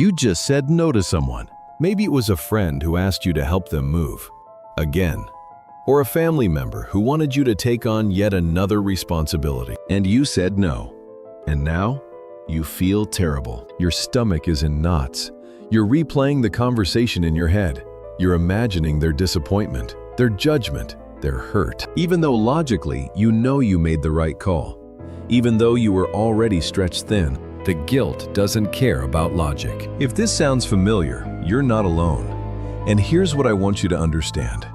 You just said no to someone. Maybe it was a friend who asked you to help them move. Again. Or a family member who wanted you to take on yet another responsibility. And you said no. And now, you feel terrible. Your stomach is in knots. You're replaying the conversation in your head. You're imagining their disappointment, their judgment, their hurt. Even though logically, you know you made the right call. Even though you were already stretched thin, the guilt doesn't care about logic. If this sounds familiar, you're not alone. And here's what I want you to understand.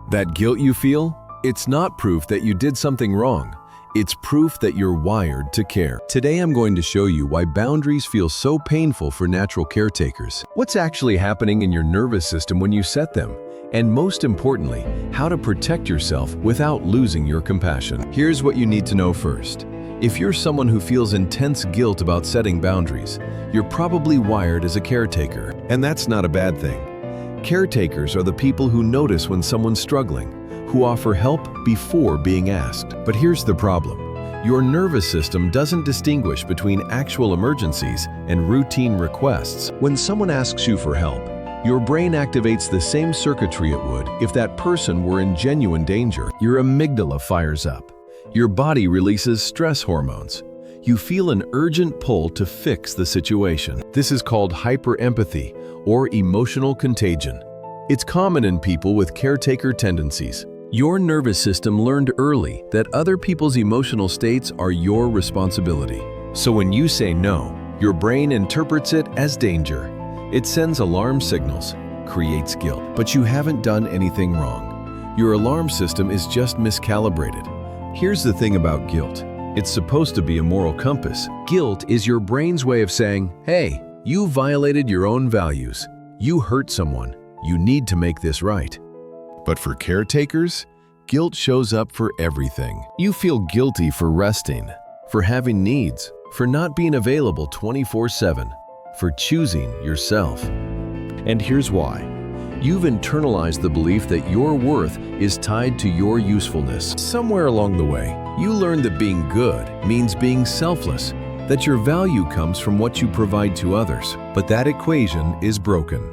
That guilt you feel, it's not proof that you did something wrong. It's proof that you're wired to care. Today I'm going to show you why boundaries feel so painful for natural caretakers. What's actually happening in your nervous system when you set them? And most importantly, how to protect yourself without losing your compassion. Here's what you need to know first. If you're someone who feels intense guilt about setting boundaries, you're probably wired as a caretaker. And that's not a bad thing. Caretakers are the people who notice when someone's struggling, who offer help before being asked. But here's the problem. Your nervous system doesn't distinguish between actual emergencies and routine requests. When someone asks you for help, your brain activates the same circuitry it would if that person were in genuine danger. Your amygdala fires up. Your body releases stress hormones. You feel an urgent pull to fix the situation. This is called hyperempathy or emotional contagion. It's common in people with caretaker tendencies. Your nervous system learned early that other people's emotional states are your responsibility. So when you say no, your brain interprets it as danger. It sends alarm signals, creates guilt. But you haven't done anything wrong. Your alarm system is just miscalibrated. Here's the thing about guilt. It's supposed to be a moral compass. Guilt is your brain's way of saying, hey, you violated your own values. You hurt someone. You need to make this right. But for caretakers, guilt shows up for everything. You feel guilty for resting, for having needs, for not being available 24/7, for choosing yourself. And here's why. You've internalized the belief that your worth is tied to your usefulness. Somewhere along the way, you learned that being good means being selfless, that your value comes from what you provide to others. But that equation is broken,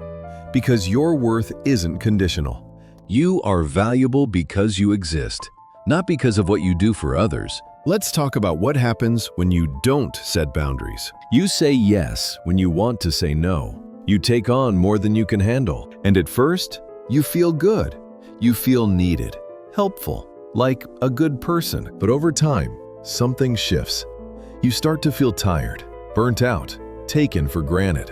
because your worth isn't conditional. You are valuable because you exist, not because of what you do for others. Let's talk about what happens when you don't set boundaries. You say yes when you want to say no. You take on more than you can handle. And at first, you feel good. You feel needed, helpful, like a good person. But over time, something shifts. You start to feel tired, burnt out, taken for granted.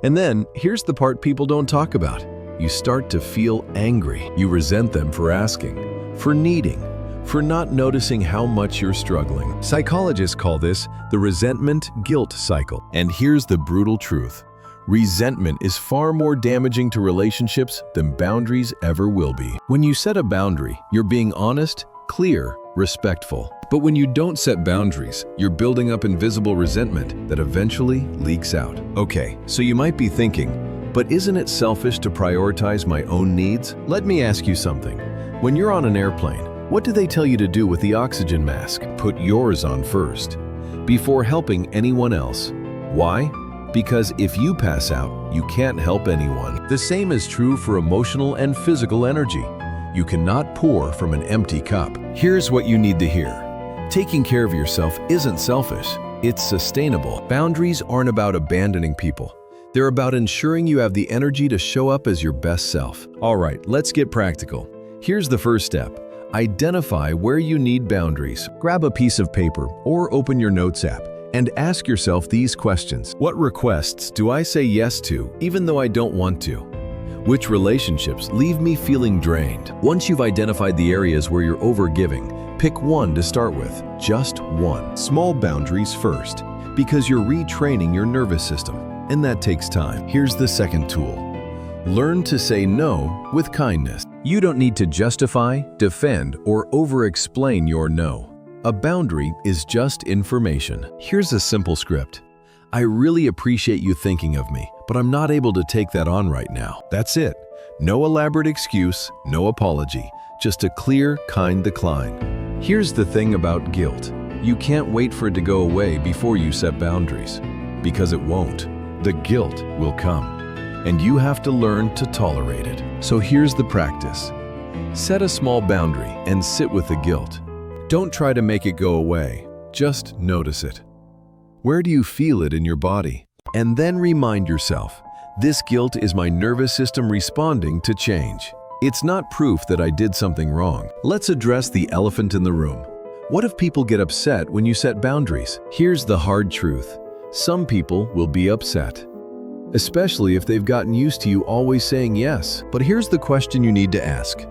And then, here's the part people don't talk about. You start to feel angry. You resent them for asking, for needing, for not noticing how much you're struggling. Psychologists call this the resentment-guilt cycle. And here's the brutal truth. Resentment is far more damaging to relationships than boundaries ever will be. When you set a boundary, you're being honest, clear, respectful. But when you don't set boundaries, you're building up invisible resentment that eventually leaks out. Okay, so you might be thinking, but isn't it selfish to prioritize my own needs? Let me ask you something. When you're on an airplane, what do they tell you to do with the oxygen mask? Put yours on first, before helping anyone else. Why? Because if you pass out, you can't help anyone. The same is true for emotional and physical energy. You cannot pour from an empty cup. Here's what you need to hear. Taking care of yourself isn't selfish, it's sustainable. Boundaries aren't about abandoning people. They're about ensuring you have the energy to show up as your best self. All right, let's get practical. Here's the first step. Identify where you need boundaries. Grab a piece of paper or open your notes app and ask yourself these questions. What requests do I say yes to, even though I don't want to? Which relationships leave me feeling drained? Once you've identified the areas where you're overgiving, pick one to start with, just one. Small boundaries first, because you're retraining your nervous system, and that takes time. Here's the second tool. Learn to say no with kindness. You don't need to justify, defend, or over-explain your no. A boundary is just information. Here's a simple script. I really appreciate you thinking of me, but I'm not able to take that on right now. That's it. No elaborate excuse, no apology, just a clear, kind decline. Here's the thing about guilt. You can't wait for it to go away before you set boundaries, because it won't. the guilt will come, and you have to learn to tolerate it. So here's the practice. Set a small boundary and sit with the guilt. Don't try to make it go away, just notice it. Where do you feel it in your body? And then remind yourself, this guilt is my nervous system responding to change. It's not proof that I did something wrong. Let's address the elephant in the room. What if people get upset when you set boundaries? Here's the hard truth. Some people will be upset, especially if they've gotten used to you always saying yes. But here's the question you need to ask.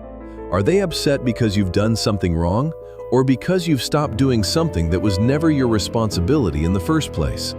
Are they upset because you've done something wrong, or because you've stopped doing something that was never your responsibility in the first place?